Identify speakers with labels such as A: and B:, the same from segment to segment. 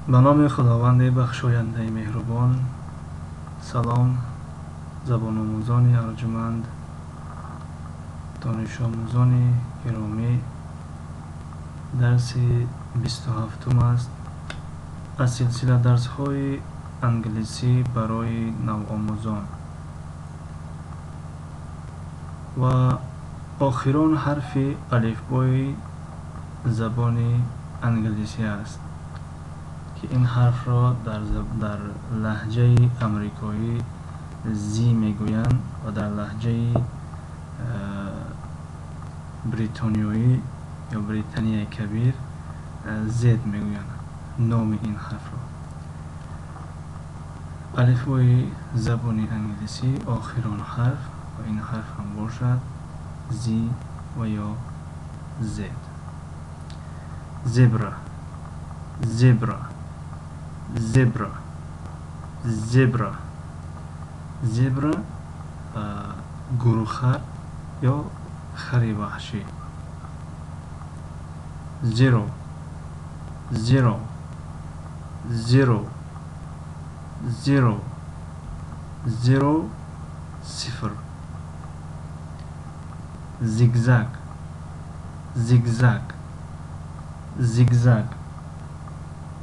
A: به نام خداوند بخشاینده مهربان. سلام زبان آموزان ارجمند، دانش آموزان گرامی. درس 27 است از سلسله درس های انگلیسی برای نوآموزان و آخرین حرف الفبای زبان انگلیسی است که این حرف را در لهجه امریکایی زی میگویند و در لهجه بریتانیایی یا بریتانیای کبیر زد میگویند نام این حرف را. الفبای زبان انگلیسی آخرین حرف و این حرف هم باشد زی و یا زد. زبرا، زبرا، زبرا، زبرا. زبرا گروخر یا خر وحشی. زیرو، زیرو، زیرو، زیرو، زیرو، صفر. زیگزاگ، زیگزاگ، زیگزاگ،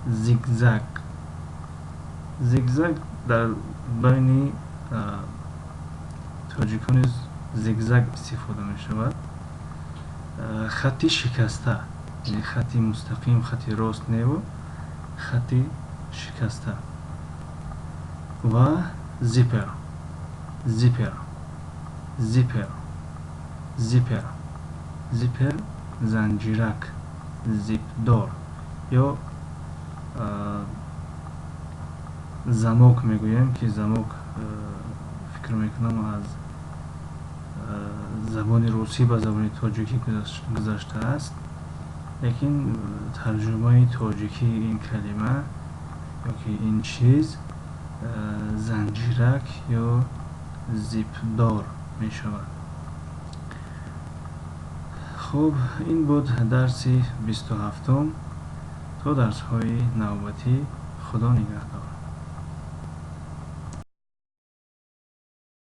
A: زیگزاگ. زیگزاگ در بین تاجیکان زیگزاگ استفاده می شود. خطی شکسته، یعنی خطی مستقیم، خطی راست نیو، خطی شکسته. و زیپر، زیپر، زیپر، زیپر. زیپر زنجیرک، زیپ دار یا زموک میگویم که زموک فکر میکنم از زبان روسی به زبان تاجیکی گذشته است، لیکن ترجمه تاجیکی این کلمه یا که این چیز زنجیرک یا زیپ دار می شود. خب این بود درس 27. تا درس های نوبتی. خدا نگهدار.